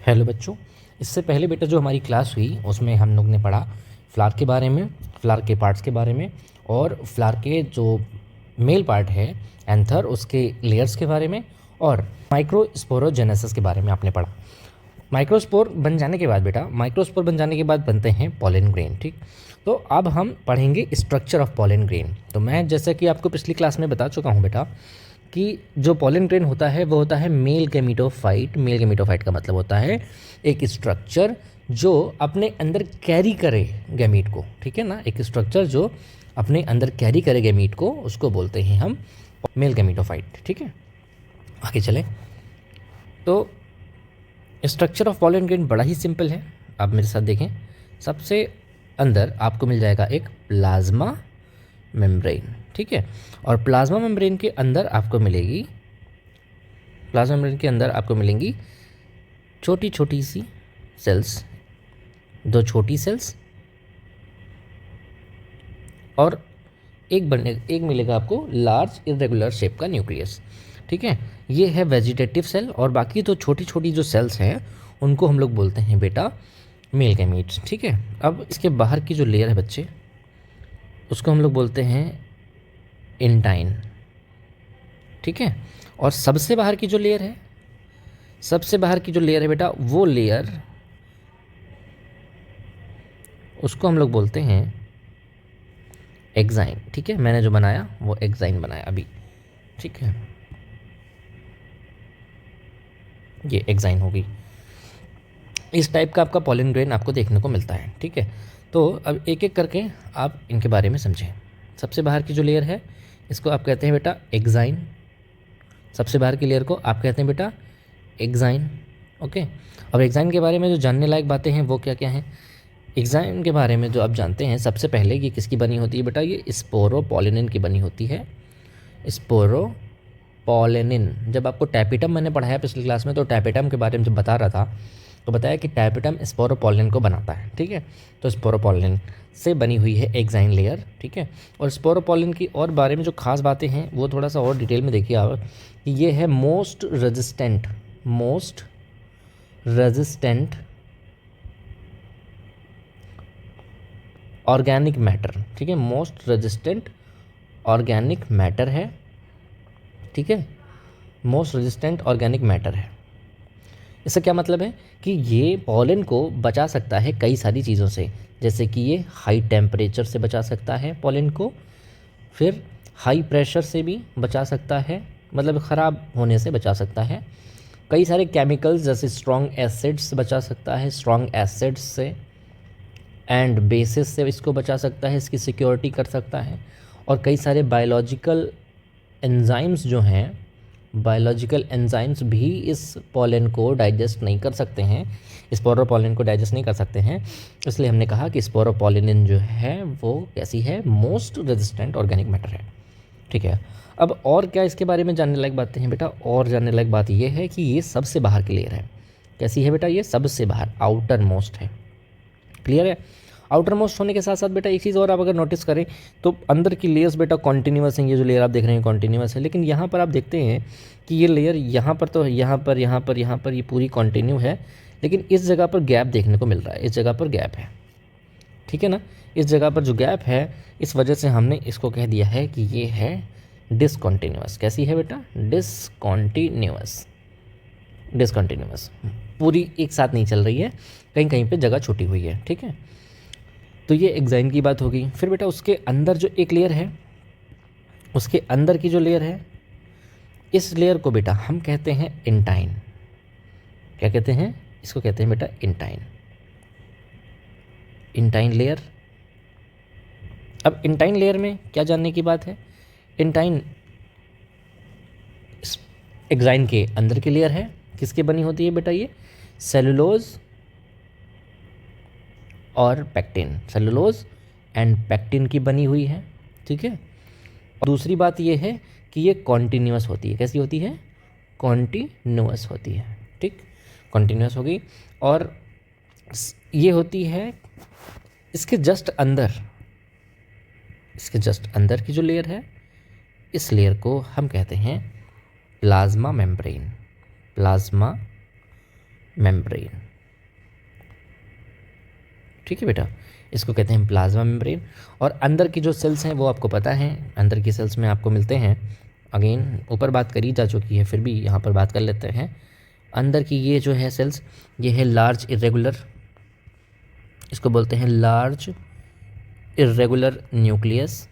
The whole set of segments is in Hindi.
हेलो बच्चों, इससे पहले बेटा जो हमारी क्लास हुई उसमें हम लोग ने पढ़ा फ्लावर के बारे में, फ्लावर के पार्ट्स के बारे में और फ्लावर के जो मेल पार्ट है एंथर, उसके लेयर्स के बारे में और माइक्रोस्पोरोजेनेसिस के बारे में आपने पढ़ा। माइक्रोस्पोर बन जाने के बाद बेटा, माइक्रोस्पोर बन जाने के बाद बनते हैं पॉलन ग्रेन। ठीक, तो अब हम पढ़ेंगे स्ट्रक्चर ऑफ पॉलन ग्रेन। तो मैं जैसा कि आपको पिछली क्लास में बता चुका हूँ बेटा कि जो पॉलन ग्रेन होता है वो होता है मेल गैमीटोफाइट। मेल गैमीटोफाइट का मतलब होता है एक स्ट्रक्चर जो अपने अंदर कैरी करे गैमीट को। ठीक है ना, एक स्ट्रक्चर जो अपने अंदर कैरी करे गैमीट को, उसको बोलते हैं हम मेल गैमीटोफाइट। ठीक है, आगे चलें। तो स्ट्रक्चर ऑफ पॉलन ग्रेन बड़ा ही सिंपल है, आप मेरे साथ देखें। सबसे अंदर आपको मिल जाएगा एक प्लाज्मा मेम्ब्रेन। ठीक है, और प्लाज्मा मेम्ब्रेन के अंदर आपको मिलेगी, प्लाज्मा मेम्ब्रेन के अंदर आपको मिलेंगी छोटी छोटी सी सेल्स, दो छोटी सेल्स और एक मिलेगा आपको लार्ज इरेगुलर शेप का न्यूक्लियस। ठीक है, ये है वेजिटेटिव सेल और बाकी तो छोटी छोटी जो सेल्स हैं उनको हम लोग बोलते हैं बेटा मेल गैमीट्स। ठीक है, अब इसके बाहर की जो लेयर है बच्चे, उसको हम लोग बोलते हैं इंटाइन। ठीक है, और सबसे बाहर की जो लेयर है, सबसे बाहर की जो लेयर है बेटा, वो लेयर उसको हम लोग बोलते हैं एक्साइन। ठीक है, मैंने जो बनाया वो एक्साइन बनाया अभी। ठीक है, ये एक्साइन होगी। इस टाइप का आपका पॉलन ग्रेन आपको देखने को मिलता है। ठीक है, तो अब एक एक करके आप इनके बारे में समझें। सबसे बाहर की जो लेयर है इसको आप कहते हैं बेटा एक्साइन। सबसे बाहर की लेयर को आप कहते हैं बेटा एक्साइन। ओके, अब एक्साइन के बारे में जो जानने लायक बातें हैं वो क्या क्या हैं। एक्साइन के बारे में जो आप जानते हैं, सबसे पहले ये किसकी बनी होती है बेटा, ये स्पोरोपोलिनिन की बनी होती है। स्पोरोपोलिनिन, जब आपको टैपिटम मैंने पढ़ाया पिछली क्लास में, तो टैपिटम के बारे में जब बता रहा था तो बताया कि टैपिटम स्पोरोपोलिनिन को बनाता है। ठीक है, तो स्पोरोपोलिनिन से बनी हुई है एक्साइन लेयर। ठीक है, और स्पोरोपोलिन की और बारे में जो खास बातें हैं वो थोड़ा सा और डिटेल में देखिए आप, कि ये है मोस्ट रेजिस्टेंट ऑर्गेनिक मैटर। ठीक है, मोस्ट रेजिस्टेंट ऑर्गेनिक मैटर है। ठीक है, मोस्ट रेजिस्टेंट ऑर्गेनिक मैटर है। इसका क्या मतलब है कि ये पॉलन को बचा सकता है कई सारी चीज़ों से, जैसे कि ये हाई टेम्परेचर से बचा सकता है पॉलन को, फिर हाई प्रेशर से भी बचा सकता है, मतलब ख़राब होने से बचा सकता है, कई सारे केमिकल्स जैसे स्ट्रॉन्ग एसिड्स से बचा सकता है, स्ट्रॉन्ग एसिड्स से एंड बेसिस से इसको बचा सकता है, इसकी सिक्योरिटी कर सकता है, और कई सारे बायोलॉजिकल एंजाइम्स जो हैं, बायोलॉजिकल एंजाइम्स भी इस पॉलन को डाइजेस्ट नहीं कर सकते हैं, स्पोरोपोलिन को डाइजेस्ट नहीं कर सकते हैं। इसलिए हमने कहा कि स्पोरोपोलिन जो है वो कैसी है, मोस्ट रेजिस्टेंट ऑर्गेनिक मैटर है। ठीक है, अब और क्या इसके बारे में जानने लायक बातें हैं बेटा, और जानने लायक बात ये है कि ये सबसे बाहर की लेयर है। कैसी है बेटा, ये सबसे बाहर आउटर मोस्ट है। क्लियर है, आउटर मोस्ट होने के साथ साथ बेटा एक चीज़ और आप अगर नोटिस करें तो अंदर की लेयर्स बेटा कॉन्टिन्यूस हैं। ये जो लेयर आप देख रहे हैं कॉन्टिन्यूस है, लेकिन यहाँ पर आप देखते हैं कि ये लेयर यहाँ पर तो यहाँ पर ये पूरी कॉन्टिन्यू है, लेकिन इस जगह पर गैप देखने को मिल रहा है, इस जगह पर गैप है। ठीक है ना, इस जगह पर जो गैप है, इस वजह से हमने इसको कह दिया है कि ये है डिसकॉन्टिन्यूस। कैसी है बेटा, डिसकॉन्टिन्यूस, पूरी एक साथ नहीं चल रही है, कहीं कहीं पे जगह छूटी हुई है। ठीक है, तो ये एक्साइन की बात होगी। फिर बेटा उसके अंदर जो एक लेयर है, उसके अंदर की जो लेयर है, इस लेयर को बेटा हम कहते हैं इंटाइन। क्या कहते हैं, इसको कहते हैं बेटा इंटाइन, इंटाइन लेयर। अब इंटाइन लेयर में क्या जानने की बात है, इंटाइन एक्साइन के अंदर की लेयर है, किसकी बनी होती है बेटा, ये सेलुलोज और पैक्टिन, सेलुलोज एंड पैक्टिन की बनी हुई है। ठीक है, और दूसरी बात ये है कि ये कॉन्टिन्यूस होती है। कैसी होती है, कॉन्टिन्यूस होती है। ठीक, कॉन्टिन्यूस होगी, और ये होती है इसके जस्ट अंदर, इसके जस्ट अंदर की जो लेयर है, इस लेयर को हम कहते हैं प्लाज्मा मेम्ब्रेन। Plasma membrane. ठीक है बेटा, इसको कहते हैं प्लाज्मा मेम्ब्रेन। और अंदर की जो सेल्स हैं वो आपको पता है, अंदर की सेल्स में आपको मिलते हैं, अगेन ऊपर बात करी जा चुकी है, फिर भी यहाँ पर बात कर लेते हैं। अंदर की ये जो है सेल्स, ये है लार्ज इरेगुलर, इसको बोलते हैं लार्ज इरेगुलर न्यूक्लियस।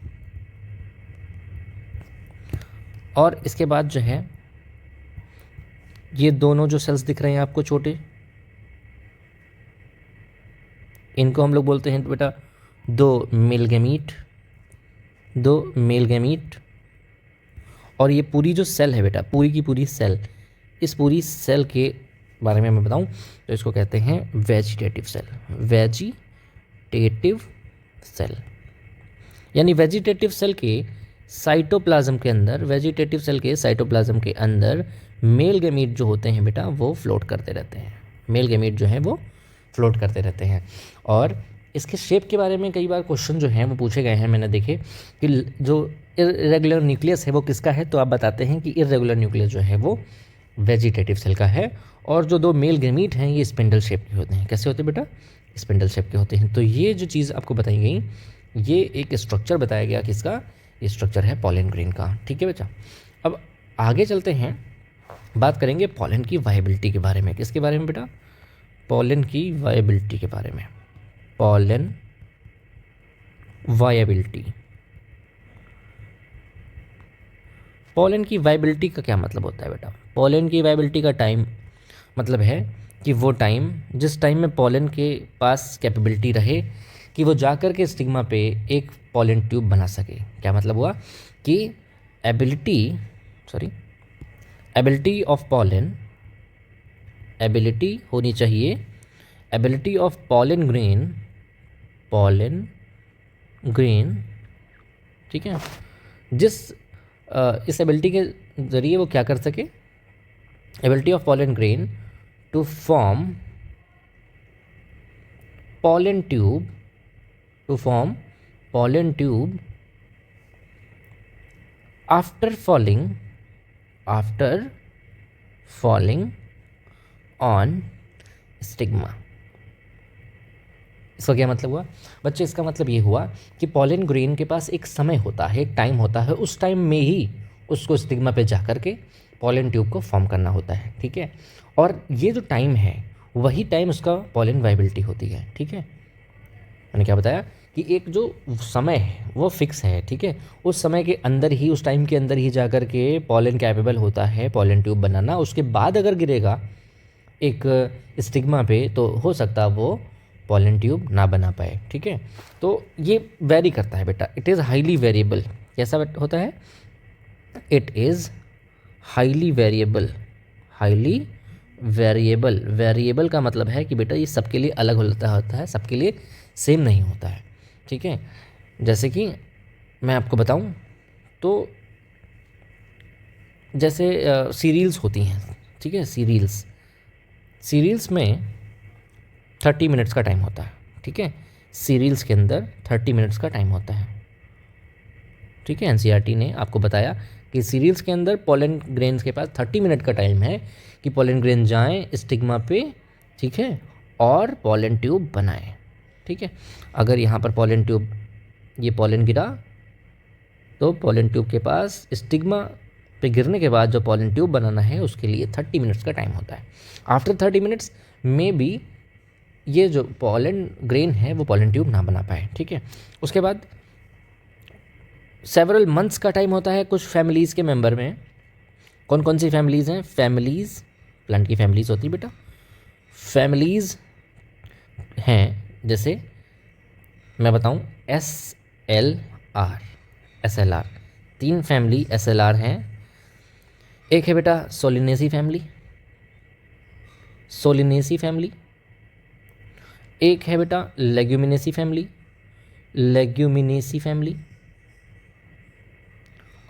और इसके बाद जो है ये दोनों जो सेल्स दिख रहे हैं आपको छोटे, इनको हम लोग बोलते हैं बेटा दो मेल गैमीट। और ये पूरी जो सेल है बेटा, पूरी की पूरी सेल, इस पूरी सेल के बारे में मैं बताऊं तो इसको कहते हैं वेजिटेटिव सेल। यानी वेजिटेटिव सेल के साइटोप्लाज्म के अंदर मेल गैमीट जो होते हैं बेटा वो फ्लोट करते रहते हैं। और इसके शेप के बारे में कई बार क्वेश्चन जो हैं वो पूछे गए हैं, मैंने देखे कि जो इरेगुलर न्यूक्लियस है वो किसका है, तो आप बताते हैं कि इरेगुलर न्यूक्लियस जो है वो वेजिटेटिव सेल का है। और जो दो मेल गैमीट हैं ये स्पिंडल शेप के होते हैं। कैसे होते हैं बेटा? स्पिंडल शेप के होते हैं। तो ये जो चीज़ आपको बताई गई, ये एक स्ट्रक्चर बताया गया किसका, ये स्ट्रक्चर है पॉलन ग्रेन का। ठीक है बेटा, अब आगे चलते हैं, बात करेंगे पॉलन की वायबिलिटी के बारे में। किसके बारे में बेटा? पॉलन की वायबिलिटी के बारे में। पॉलन वायबिलिटी, पॉलन की वायबिलिटी का क्या मतलब होता है बेटा? पॉलन की वायबिलिटी का टाइम मतलब है कि वो टाइम, जिस टाइम में पॉलन के पास कैपेबिलिटी रहे कि वो जाकर के स्टिग्मा पे एक पॉलन ट्यूब बना सके। क्या मतलब हुआ कि एबिलिटी ऑफ पॉलन, एबिलिटी होनी चाहिए, एबिलिटी ऑफ पॉलन ग्रेन, ठीक है, इस एबिलिटी के ज़रिए वो क्या कर सके, ability of pollen grain to form pollen tube after falling on stigma। इसका क्या मतलब हुआ बच्चे? इसका मतलब ये हुआ कि पॉलन ग्रेन के पास एक समय होता है, एक टाइम होता है, उस टाइम में ही उसको स्टिग्मा पे जा कर के पॉलन ट्यूब को फॉर्म करना होता है। ठीक है, और ये जो टाइम है वही टाइम उसका पॉलन वायबिलिटी होती है। ठीक है, मैंने क्या बताया कि एक जो समय है वो फिक्स है। ठीक है, उस समय के अंदर ही, उस टाइम के अंदर ही जा कर के पॉलन कैपेबल होता है पॉलन ट्यूब बनाना। उसके बाद अगर गिरेगा एक स्टिग्मा पे तो हो सकता वो पॉलन ट्यूब ना बना पाए। ठीक है, तो ये वेरी करता है बेटा, इट इज़ हाईली वेरिएबल। कैसा होता है? It is highly variable. Variable का मतलब है कि बेटा ये सबके लिए अलग होता है, सबके लिए सेम नहीं होता है। ठीक है, जैसे कि मैं आपको बताऊं तो जैसे सीरियल्स होती हैं। ठीक है, सीरियल्स में 30 मिनट्स का टाइम होता है। ठीक है, सीरियल्स के अंदर 30 मिनट्स का टाइम होता है। ठीक है, एनसीईआरटी ने आपको बताया कि सीरियल्स के अंदर पॉलन ग्रेन्स के पास 30 मिनट का टाइम है कि पॉलन ग्रेन जाएं स्टिग्मा पे, ठीक है, और पॉलन ट्यूब बनाएं। ठीक है, अगर यहाँ पर पॉलन ट्यूब, ये पॉलन गिरा तो पॉलन ट्यूब के पास स्टिग्मा पे गिरने के बाद जो पॉलन ट्यूब बनाना है उसके लिए 30 मिनट्स का टाइम होता है। आफ्टर 30 मिनट्स में भी ये जो पॉलन ग्रेन है वो पॉलन ट्यूब ना बना पाए। ठीक है, उसके बाद सेवरल मंथ्स का टाइम होता है कुछ फैमिलीज़ के मेंबर में। कौन कौन सी फैमिलीज़ हैं? फैमिलीज़, प्लांट की फैमिलीज़ होती है बेटा, फैमिलीज़ हैं, जैसे मैं बताऊं SLR, 3 फैमिली SLR हैं। एक है बेटा सोलिनेसी फैमिली, एक है बेटा लेग्यूमिनेसी फैमिली,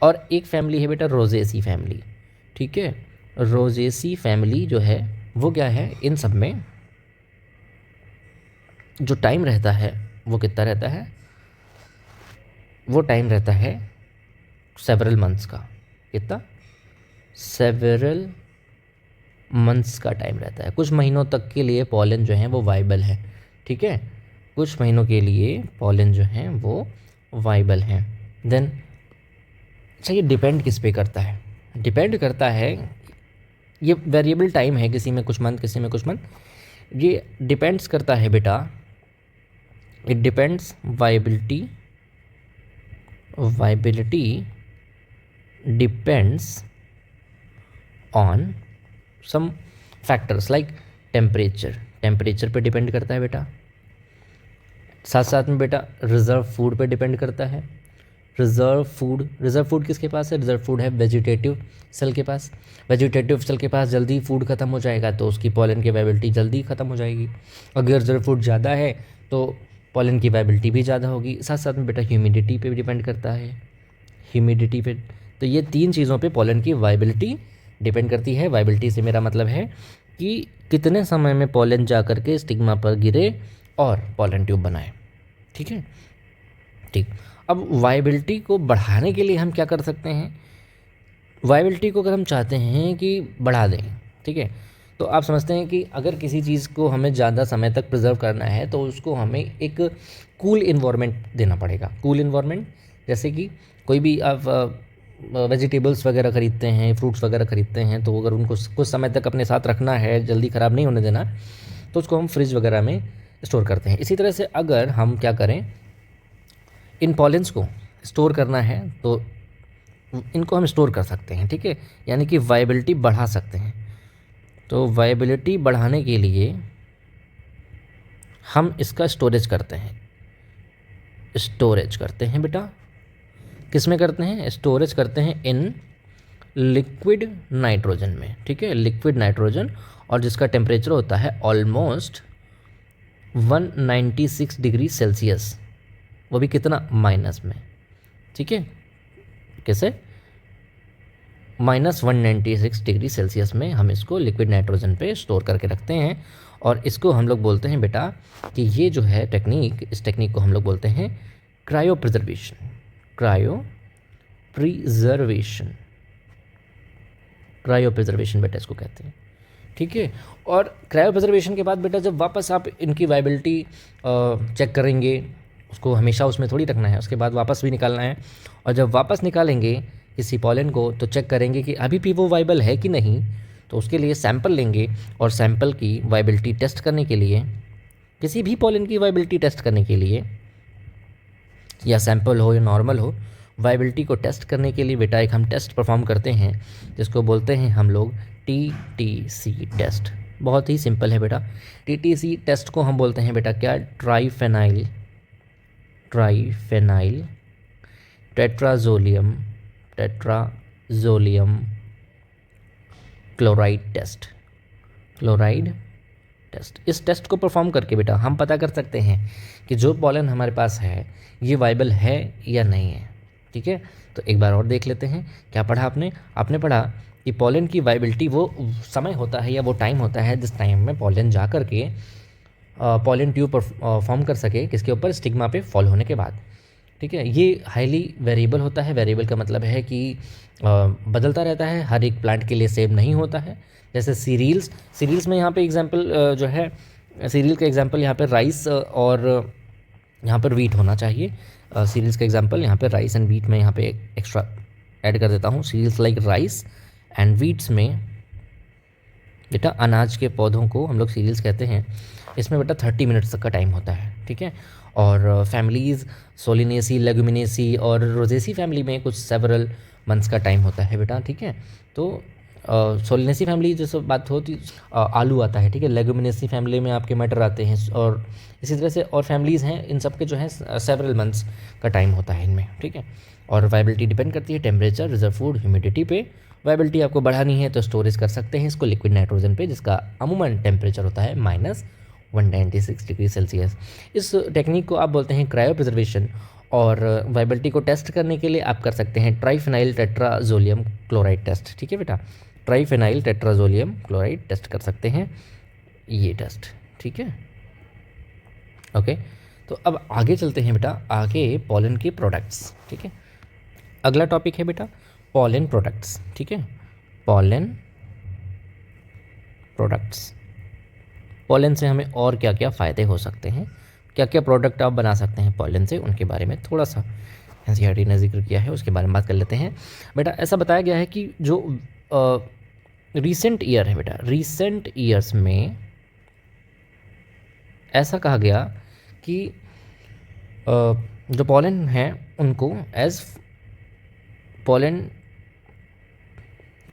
और एक फैमिली है बेटा रोजेसी फैमिली। ठीक है, रोजेसी फैमिली जो है वो क्या है, इन सब में जो टाइम रहता है वो कितना रहता है? वो टाइम रहता है सेवरल मंथ्स का। कितना? सेवरल मंथ्स का टाइम रहता है, कुछ महीनों तक के लिए पॉलन जो है वो वाइबल है, ठीक है, कुछ महीनों के लिए पॉलन जो है वो वाइबल है। देन अच्छा, ये डिपेंड किस पे करता है? डिपेंड करता है, ये वेरिएबल टाइम है, किसी में कुछ मंथ किसी में कुछ मंथ, ये डिपेंड्स करता है बेटा, it depends viability depends on some factors like temperature पे डिपेंड करता है बेटा, साथ साथ में बेटा रिजर्व फूड पे डिपेंड करता है। रिजर्व फूड किसके पास है? रिजर्व फूड है वेजिटेटिव सेल के पास। वेजिटेटिव सेल के पास जल्दी फूड ख़त्म हो जाएगा तो उसकी पॉलन की वाइबिलिटी जल्दी ख़त्म हो जाएगी। अगर रिजर्व फूड ज़्यादा है तो पॉलन की वाइबिलिटी भी ज़्यादा होगी। साथ साथ में बेटा ह्यूमिडिटी पे भी डिपेंड करता है, ह्यूमिडिटी पे। तो ये तीन चीज़ों पे पॉलन की वाइबिलिटी डिपेंड करती है। वाइबिलिटी से मेरा मतलब है कि कितने समय में पॉलन जा कर के स्टिग्मा पर गिरे और पॉलन ट्यूब बनाए, ठीक है, ठीक। अब वाइबिलिटी को बढ़ाने के लिए हम क्या कर सकते हैं? वाइबिलिटी को अगर हम चाहते हैं कि बढ़ा दें, ठीक है, तो आप समझते हैं कि अगर किसी चीज़ को हमें ज़्यादा समय तक प्रिजर्व करना है तो उसको हमें एक कूल इन्वायरमेंट देना पड़ेगा। कूल इन्वायरमेंट जैसे कि कोई भी आप वेजिटेबल्स वगैरह ख़रीदते हैं, फ्रूट्स वगैरह ख़रीदते हैं, तो अगर उनको कुछ समय तक अपने साथ रखना है, जल्दी ख़राब नहीं होने देना, तो उसको हम फ्रिज वगैरह में स्टोर करते हैं। इसी तरह से अगर हम क्या करें, इन पॉलेंस को स्टोर करना है तो इनको हम स्टोर कर सकते हैं, ठीक है, यानी कि वाइबिलिटी बढ़ा सकते हैं। तो वाइबिलिटी बढ़ाने के लिए हम इसका स्टोरेज करते हैं बेटा। किस में करते हैं? स्टोरेज करते हैं इन लिक्विड नाइट्रोजन में, ठीक है, लिक्विड नाइट्रोजन, और जिसका टेम्परेचर होता है ऑलमोस्ट 196 डिग्री सेल्सियस, वो भी कितना? माइनस में, ठीक है, कैसे? -196 डिग्री सेल्सियस में हम इसको लिक्विड नाइट्रोजन पे स्टोर करके रखते हैं। और इसको हम लोग बोलते हैं बेटा कि ये जो है टेक्निक, इस टेक्निक को हम लोग बोलते हैं क्रायो प्रिजर्वेशन बेटा इसको कहते हैं, ठीक है। और क्रायो प्रिजर्वेशन के बाद बेटा जब वापस आप इनकी वाइबिलिटी चेक करेंगे, उसको हमेशा उसमें थोड़ी रखना है, उसके बाद वापस भी निकालना है। और जब वापस निकालेंगे किसी पॉलन को तो चेक करेंगे कि अभी भी वो वाइबल है कि नहीं। तो उसके लिए सैंपल लेंगे और सैंपल की वाइबिलिटी टेस्ट करने के लिए, किसी भी पॉलन की वाइबिलिटी टेस्ट करने के लिए, या सैंपल हो या नॉर्मल हो, वाइबिलिटी को टेस्ट करने के लिए बेटा एक हम टेस्ट परफॉर्म करते हैं जिसको बोलते हैं हम लोग TTC टेस्ट। बहुत ही सिंपल है बेटा। TTC टेस्ट को हम बोलते हैं बेटा क्या? ट्राइफेनाइल टेट्राजोलियम क्लोराइड टेस्ट। इस टेस्ट को परफॉर्म करके बेटा हम पता कर सकते हैं कि जो पॉलन हमारे पास है ये वाइबल है या नहीं है, ठीक है। तो एक बार और देख लेते हैं, क्या पढ़ा आपने पढ़ा कि पॉलन की वाइबिलिटी वो समय होता है या वो टाइम होता है जिस टाइम में पॉलन जा कर के पॉलन ट्यूब पर फॉर्म कर सके, किसके ऊपर? स्टिग्मा पे फॉल होने के बाद, ठीक है। ये हाईली वेरिएबल होता है। वेरिएबल का मतलब है कि बदलता रहता है, हर एक प्लांट के लिए सेम नहीं होता है। जैसे सीरियल्स में यहाँ पे एग्जांपल जो है, सीरियल का एग्जांपल यहाँ पे राइस और यहाँ पर वीट होना चाहिए। सीरियल्स का एग्जांपल यहाँ पे राइस एंड वीट में यहाँ पे एक्स्ट्रा ऐड कर देता हूँ। Cereals like rice and wheats में बेटा अनाज के पौधों को हम लोग सीरियल्स कहते हैं। इसमें बेटा 30 मिनट्स तक का टाइम होता है, ठीक है। और फैमिलीज़ सोलिनेसी, लेगुमिनेसी और रोजेसी फैमिली में कुछ सेवरल मंथ्स का टाइम होता है बेटा, ठीक है। तो सोलिनेसी फैमिली जैसे बात होती आलू आता है, ठीक है। लेगुमिनेसी फैमिली में आपके मटर आते हैं और इसी तरह से और फैमिलीज़ हैं, इन सब के जो है सेवरल मंथ्स का टाइम होता है इनमें, ठीक है। और वाइबिलिटी डिपेंड करती है टेम्परेचर, रिजर्व फूड, ह्यूमिडिटी पे। वाइबिलिटी आपको बढ़ानी है तो स्टोरेज कर सकते हैं इसको लिक्विड नाइट्रोजन पे, जिसका अमूमन टेम्परेचर होता है -196 डिग्री सेल्सियस। इस टेक्निक को आप बोलते हैं क्रायो प्रिजर्वेशन। और वाइबिलिटी को टेस्ट करने के लिए आप कर सकते हैं ट्राइफेनाइल टेट्राजोलियम क्लोराइड टेस्ट, ठीक है बेटा। ट्राइफेनाइल टेट्राजोलियम क्लोराइड टेस्ट कर सकते हैं, ये टेस्ट, ठीक है, ओके। तो अब आगे चलते हैं बेटा, आगे पॉलन के प्रोडक्ट्स, ठीक है। अगला टॉपिक है बेटा पॉलन प्रोडक्ट्स, ठीक है। Pollen products. पॉलन से हमें और क्या क्या फ़ायदे हो सकते हैं, क्या क्या प्रोडक्ट आप बना सकते हैं पॉलन से, उनके बारे में थोड़ा सा एनसीईआरटी ने जिक्र किया है, उसके बारे में बात कर लेते हैं। बेटा ऐसा बताया गया है कि जो रीसेंट ईयर है बेटा, रीसेंट ईयर्स में ऐसा कहा गया कि जो पॉलन है उनको एज पॉलन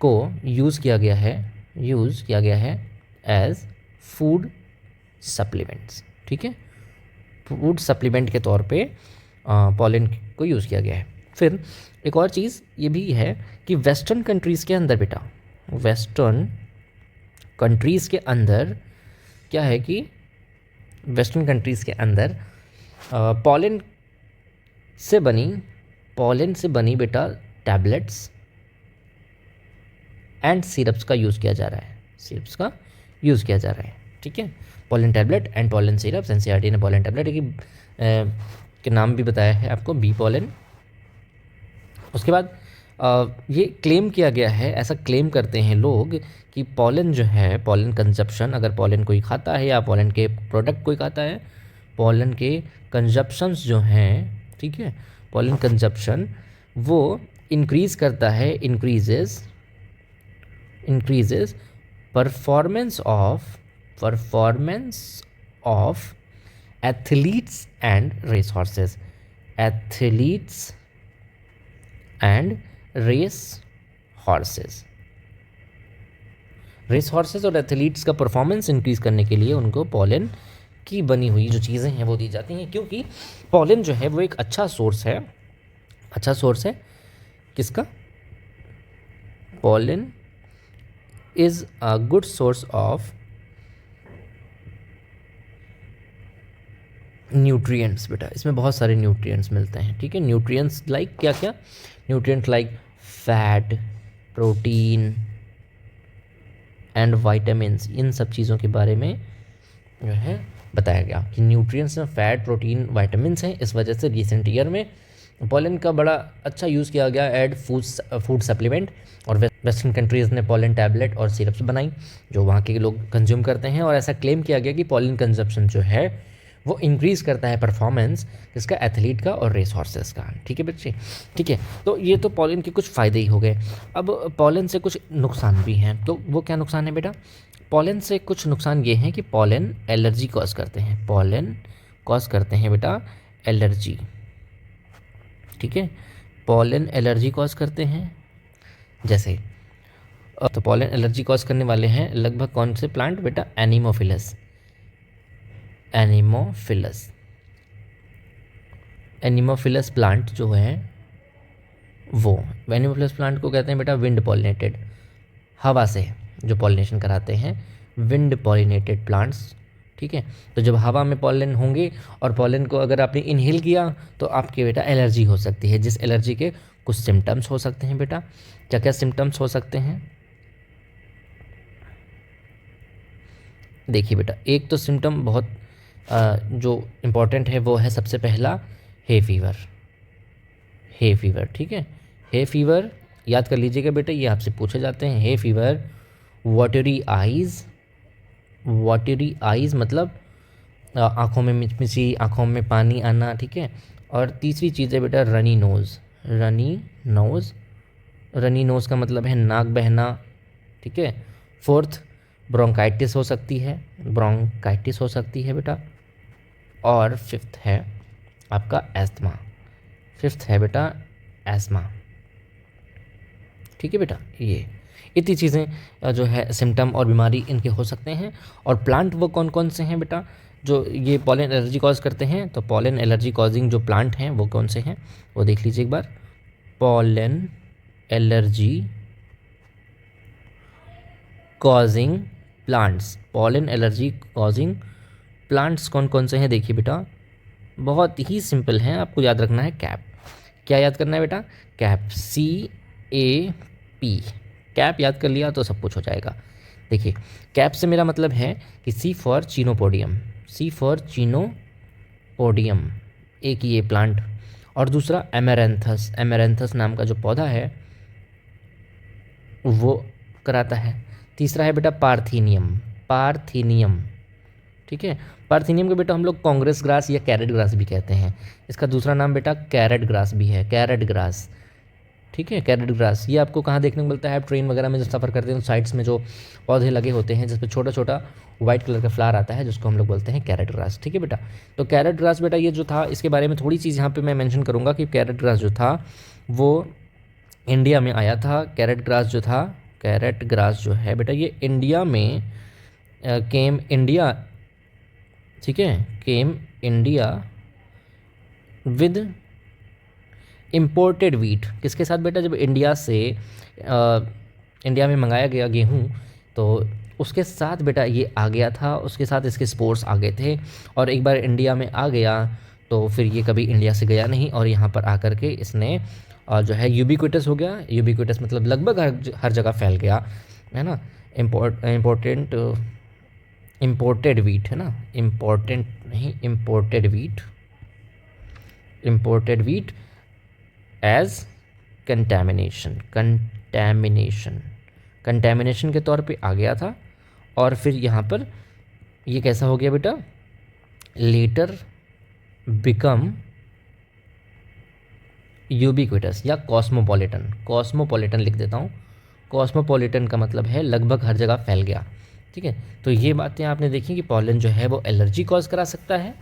को यूज़ किया गया है एज फूड सप्लीमेंट्स। ठीक है, फूड सप्लीमेंट के तौर पे पॉलन को यूज़ किया गया है। फिर एक और चीज़ ये भी है कि वेस्टर्न कंट्रीज़ के अंदर बेटा, वेस्टर्न कंट्रीज़ के अंदर क्या है कि वेस्टर्न कंट्रीज़ के अंदर पॉलन से बनी बेटा टैबलेट्स एंड सिरप्स का यूज़ किया जा रहा है। ठीक है, pollen tablet and pollen syrups. NCERT ने पॉलन टैबलेट के नाम भी बताया है आपको, बी पॉलन। उसके बाद ये क्लेम किया गया है, ऐसा क्लेम करते हैं लोग कि पॉलन जो है, पॉलन कंजप्शन, अगर पॉलन कोई खाता है या पॉलन के प्रोडक्ट कोई खाता है, पॉलन के कंजप्शंस जो हैं, ठीक है, पॉलन कंजप्शन वो इंक्रीज़ करता है, increases performance of athletes and race horses. Race horses और एथलीट्स का परफॉर्मेंस इंक्रीज़ करने के लिए उनको पॉलन की बनी हुई जो चीज़ें हैं वो दी जाती हैं, क्योंकि पॉलन जो है वो एक अच्छा सोर्स है किसका? Pollen is a good source of nutrients बेटा। इसमें बहुत सारे न्यूट्रिएंट्स मिलते हैं। ठीक है, न्यूट्रिएंट्स लाइक क्या क्या? Nutrient like fat, protein and vitamins. इन सब चीज़ों के बारे में जो है बताया गया कि न्यूट्रिएंट्स में फैट, प्रोटीन, वाइटामिन्स हैं। इस वजह से रिसेंट ईयर में पॉलन का बड़ा अच्छा यूज़ किया गया एड फूड सप्लीमेंट, और वेस्टर्न कंट्रीज़ ने पॉलन टैबलेट और सिरप्स बनाई जो वहाँ के लोग कंज्यूम करते हैं। और ऐसा क्लेम किया गया कि पॉलन कंजप्शन जो है वो इंक्रीज़ करता है परफॉर्मेंस किसका? एथलीट का और रेस हॉर्सेस का। ठीक है बच्चे, ठीक है। तो ये तो पॉलन के कुछ फ़ायदे ही हो गए। अब पॉलन से कुछ नुकसान भी हैं, तो वो क्या नुकसान है बेटा? पॉलन से कुछ नुकसान ये हैं कि पॉलन एलर्जी कॉज करते हैं। पॉलन कॉज करते हैं बेटा एलर्जी। ठीक है, पॉलन एलर्जी कॉज करते हैं। जैसे तो पॉलन एलर्जी कॉज करने वाले हैं लगभग कौन से प्लांट बेटा? एनीमोफिलस प्लांट जो है वो, एनीमोफिलस प्लांट को कहते हैं बेटा विंड पॉलिनेटेड, हवा से जो पॉलिनेशन कराते हैं, विंड पॉलिनेटेड प्लांट्स। ठीक है, तो जब हवा में पॉलन होंगे और पॉलन को अगर आपने इनहेल किया तो आपके बेटा एलर्जी हो सकती है, जिस एलर्जी के कुछ सिम्टम्स हो सकते हैं बेटा। क्या क्या सिम्टम्स हो सकते हैं? देखिए बेटा, एक तो सिम्टम बहुत जो इम्पॉर्टेंट है वो है सबसे पहला हे फीवर। ठीक है, हे फीवर याद कर लीजिएगा बेटा, ये आपसे पूछे जाते हैं। हे फीवर, वाटरी आइज़ मतलब आँखों में मिचमिची, आँखों में पानी आना। ठीक है, और तीसरी चीज़ है बेटा रनी नोज़ का मतलब है नाक बहना। ठीक है, फोर्थ ब्रोंकाइटिस हो सकती है बेटा। और फिफ्थ है आपका एस्थमा। ठीक है बेटा, ये इतनी चीज़ें जो है सिम्टम और बीमारी इनके हो सकते हैं। और प्लांट वो कौन कौन से हैं बेटा जो ये पॉलन एलर्जी कॉज करते हैं? तो पॉलन एलर्जी कॉजिंग जो प्लांट हैं वो कौन से हैं वो देख लीजिए एक बार। पॉलन एलर्जी कॉजिंग प्लांट्स कौन कौन से हैं? देखिए बेटा, बहुत ही सिंपल हैं, आपको याद रखना है कैप। क्या याद करना है बेटा? Cap, CAP। कैप याद कर लिया तो सब कुछ हो जाएगा। देखिए, कैप से मेरा मतलब है कि C फॉर चीनोपोडियम, एक ये प्लांट, और दूसरा एमेरेंथस नाम का जो पौधा है वो कराता है। तीसरा है बेटा पार्थीनियम, पार्थीनियम, ठीक है। पार्थीनियम को बेटा हम लोग कांग्रेस ग्रास या कैरेट ग्रास भी कहते हैं। इसका दूसरा नाम बेटा कैरेट ग्रास भी है, कैरेट ग्रास, ठीक है। कैरेट ग्रास ये आपको कहाँ देखने को मिलता है, आप ट्रेन वगैरह में जब सफ़र करते हैं तो साइड्स में जो पौधे लगे होते हैं जिस पर छोटा छोटा वाइट कलर का फ्लावर आता है जिसको हम लोग बोलते हैं कैरेट ग्रास, ठीक है बेटा। तो कैरेट ग्रास बेटा ये जो था, इसके बारे में थोड़ी चीज़ यहाँ पे मैं मेंशन करूँगा कि कैरेट ग्रास जो था वो इंडिया में आया था। कैरेट ग्रास जो था, कैरेट ग्रास जो है बेटा ये इंडिया में केम इंडिया, ठीक है, केम इंडिया विद इम्पोर्टेड वीट। किसके साथ बेटा, जब इंडिया से इंडिया में मंगाया गया गेहूँ तो उसके साथ बेटा ये आ गया था, उसके साथ इसके स्पोर्ट्स आ गए थे। और एक बार इंडिया में आ गया तो फिर ये कभी इंडिया से गया नहीं और यहाँ पर आकर के इसने जो है यूबिक्विटस हो गया। यूबिक्विटस मतलब लगभग हर जगह फैल गया, है ना। इम्पोर्टेड वीट है ना, इम्पोर्टेंट नहीं, इम्पोर्टेड वीट एज कंटैमिनेशन के तौर पे आ गया था। और फिर यहाँ पर ये कैसा हो गया बेटा, लेटर बिकम यूबिक्विटस या कॉस्मोपॉलिटन लिख देता हूँ। कॉस्मोपॉलिटन का मतलब है लगभग हर जगह फैल गया, ठीक है। तो ये बातें आपने देखी कि पॉलन जो है वो एलर्जी कॉज करा सकता है।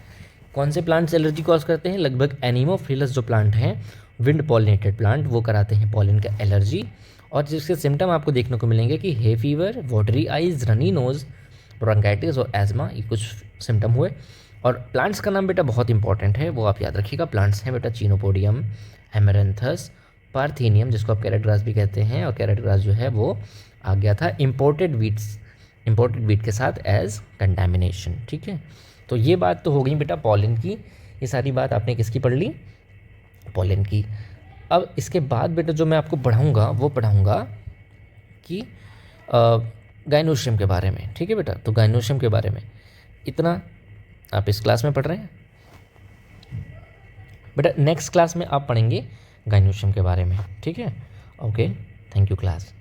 कौन से प्लांट्स एलर्जी कॉज करते हैं, लगभग एनीमोफिलस जो प्लांट हैं, विंड पॉलिनेटेड प्लांट, वो कराते हैं पॉलन का एलर्जी। और जिसके सिम्टम आपको देखने को मिलेंगे कि hay fever, watery eyes, runny nose, bronchitis और एजमा, ये कुछ सिम्टम हुए। और प्लांट्स का नाम बेटा बहुत इंपॉर्टेंट है, वो आप याद रखिएगा। प्लांट्स हैं बेटा चिनोपोडियम, एमेरैंथस, पार्थीनियम जिसको आप कैरेट ग्रास भी कहते हैं। और कैरेट ग्रास जो है वो आ गया था इम्पोर्टेड वीट के साथ एज कंटामिनेशन, ठीक है। तो ये बात तो हो गई बेटा पॉलन की। ये सारी बात आपने किसकी पढ़ ली, पॉलन की। अब इसके बाद बेटा जो मैं आपको पढ़ाऊँगा वो पढ़ाऊँगा कि गाइनोशियम के बारे में, ठीक है बेटा। तो गाइनोशियम के बारे में इतना आप इस क्लास में पढ़ रहे हैं बेटा। नेक्स्ट क्लास में आप पढ़ेंगे गाइनोशियम के बारे में, ठीक है। Okay, thank you class.